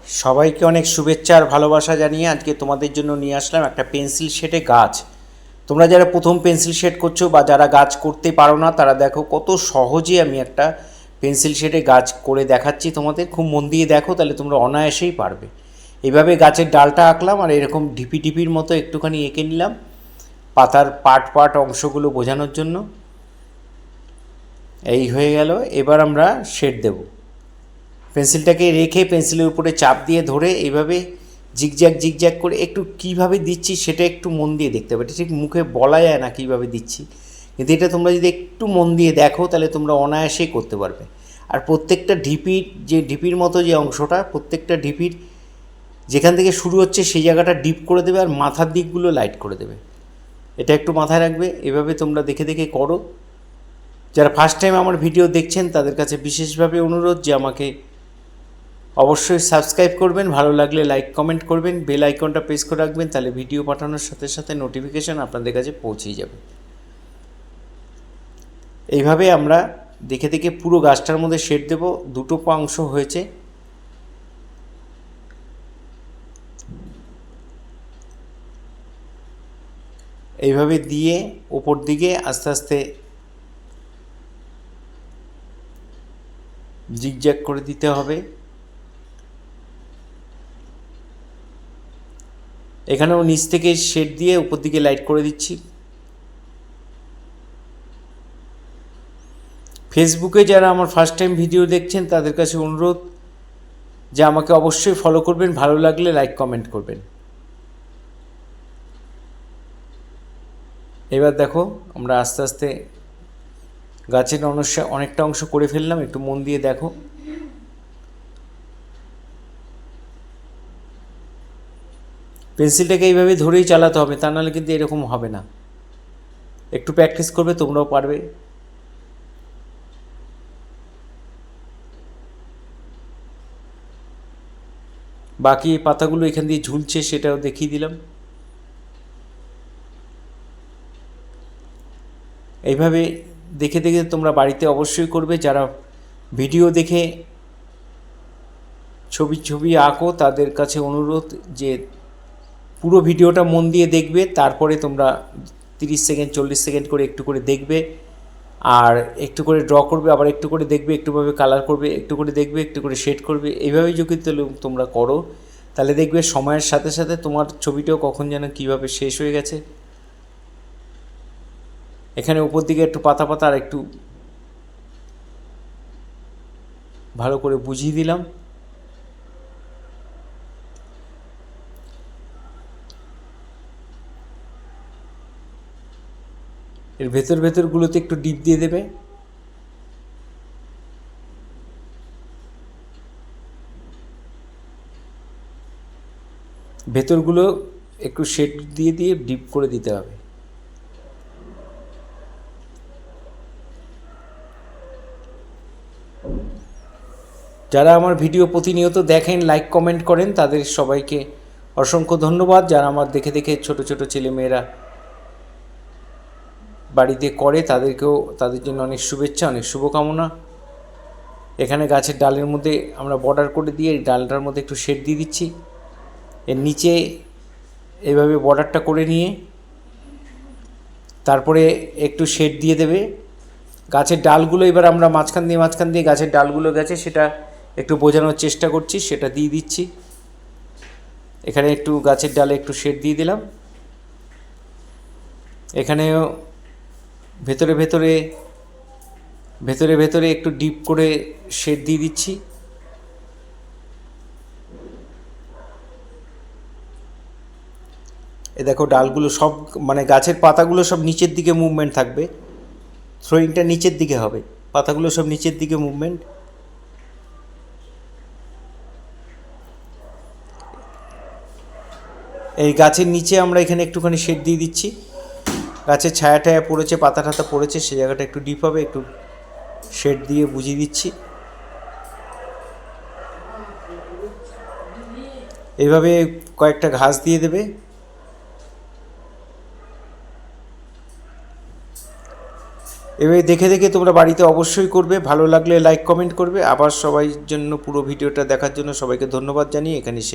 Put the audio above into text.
সবাইকে অনেক শুভেচ্ছা আর ভালোবাসা জানিয়ে আজকে তোমাদের জন্য নিয়ে আসলাম একটা পেন্সিল শেডে গাছ। তোমরা যারা প্রথম পেন্সিল শেড করছো বা যারা গাছ করতে পারো না তারা দেখো কত সহজে আমি একটা পেন্সিল শেডে গাছ করে দেখাচ্ছি তোমাদের। খুব মন দিয়ে দেখো, তাহলে তোমরা অনায়াসেই পারবে। এইভাবে গাছের ডালটা আঁকলাম আর এরকম ঢিপি ঢিপির মতো একটুখানি এঁকে নিলাম পাতার পার্ট পার্ট অংশগুলো বোঝানোর জন্য। এই হয়ে গেল। এবার আমরা শেড দেব। পেন্সিলটাকে রেখে পেন্সিলের উপরে চাপ দিয়ে ধরে এইভাবে জিগজ্যাগ জিগজ্যাগ করে একটু কীভাবে দিচ্ছি সেটা একটু মন দিয়ে দেখতে হবে। ঠিক মুখে বলা যায় না কীভাবে দিচ্ছি, কিন্তু এটা তোমরা যদি একটু মন দিয়ে দেখো তাহলে তোমরা অনায়াসেই করতে পারবে। আর প্রত্যেকটা ঢিপির যে ঢিপির মতো যে অংশটা, প্রত্যেকটা ঢিপির যেখান থেকে শুরু হচ্ছে সেই জায়গাটা ডিপ করে দেবে আর মাথার দিকগুলো লাইট করে দেবে। এটা একটু মাথায় রাখবে। এভাবে তোমরা দেখে দেখে করো। যারা ফার্স্ট টাইম আমার ভিডিও দেখছেন তাদের কাছে বিশেষভাবে অনুরোধ যে আমাকে অবশ্যই সাবস্ক্রাইব করবেন, ভালো লাগলে লাইক কমেন্ট করবেন, বেল আইকনটা প্রেস করে রাখবেন, তাহলে ভিডিও পাঠানোর সাথে সাথে নোটিফিকেশান আপনাদের কাছে পৌঁছেই যাবে। এইভাবে আমরা দেখে দেখে পুরো গাছটার মধ্যে শেড দেব। দুটো অংশ হয়েছে। এইভাবে দিয়ে ওপর দিকে আস্তে আস্তে জিগজ্যাগ করে দিতে হবে। এখানেও নিচ থেকে শেড দিয়ে উপর দিকে লাইট করে দিচ্ছি। ফেসবুকে যারা আমার ফার্স্ট টাইম ভিডিও দেখছেন তাদের কাছে অনুরোধ যে আমাকে অবশ্যই ফলো করবেন, ভালো লাগলে লাইক কমেন্ট করবেন। এবার দেখো আমরা আস্তে আস্তে গাছের অনেকটা অংশ করে ফেললাম। একটু মন দিয়ে দেখো। পেন্সিলটাকে এইভাবে ধরেই চালাতে হবে, তা নাহলে কিন্তু এরকম হবে না। একটু প্র্যাকটিস করবে তোমরাও পারবে। বাকি পাতাগুলো এখান দিয়ে ঝুলছে সেটাও দেখিয়ে দিলাম। এইভাবে দেখে দেখে তোমরা বাড়িতে অবশ্যই করবে। যারা ভিডিও দেখে ছবি আঁকো তাদের কাছে অনুরোধ যে পুরো ভিডিওটা মন দিয়ে দেখবে, তারপরে তোমরা 30 সেকেন্ড 40 সেকেন্ড করে একটু করে দেখবে, আর একটু করে ড্র করবে, আবার একটু করে দেখবে, একটুভাবে কালার করবে, একটু করে দেখবে, একটু করে শেড করবে। এইভাবেই যদি তোমরা করো তাহলে দেখবে সময়ের সাথে সাথে তোমার ছবিটাও কখন যেন কীভাবে শেষ হয়ে গেছে। এখানে উপর দিকে একটু পাতা পাতা আর একটু ভালো করে বুঝিয়ে দিলাম। এর ভেতরগুলোতে একটু ডিপ দিয়ে দেবে। ভেতরগুলো একটু শেড দিয়ে দিয়ে ডিপ করে দিতে হবে। যারা আমার ভিডিও প্রতিনিয়ত দেখেন, লাইক কমেন্ট করেন, তাদের সবাইকে অসংখ্য ধন্যবাদ। যারা আমার দেখে দেখে ছোট ছোট ছেলেমেয়েরা বাড়িতে করে তাদের জন্য অনেক শুভেচ্ছা, অনেক শুভকামনা। এখানে গাছের ডালের মধ্যে আমরা বর্ডার করে দিয়ে এই ডালটার মধ্যে একটু শেড দিয়ে দিচ্ছি। এর নিচে এইভাবে বর্ডারটা করে নিয়ে তারপরে একটু শেড দিয়ে দেবে। গাছের ডালগুলো এবার আমরা মাঝখান দিয়ে গাছের ডালগুলো গেছে সেটা একটু বোঝানোর চেষ্টা করছি, সেটা দিয়ে দিচ্ছি। এখানে একটু গাছের ডালে একটু শেড দিয়ে দিলাম। এখানেও ভেতরে একটু ডিপ করে শেড দিয়ে দিচ্ছি। এ দেখো ডালগুলো সব মানে গাছের পাতাগুলো সব নিচের দিকে মুভমেন্ট থাকবে। থ্রোয়িংটা নিচের দিকে হবে, পাতাগুলো সব নিচের দিকে মুভমেন্ট। এই গাছের নিচে আমরা এখানে একটুখানি শেড দিয়ে দিচ্ছি। গাছের ছায়া টায়া পড়েছে, পাতা টাতা পড়েছে, সেই জায়গাটা একটু ডিপ হবে, একটু শেড দিয়ে বুঝিয়ে দিচ্ছি। এইভাবে কয়েকটা ঘাস দিয়ে দেবে। এভাবে দেখে দেখে তোমরা বাড়িতে অবশ্যই করবে। ভালো লাগলে লাইক কমেন্ট করবে। আবার সবাই জন্য পুরো ভিডিওটা দেখার জন্য সবাইকে ধন্যবাদ জানিয়ে এখানে শেষ।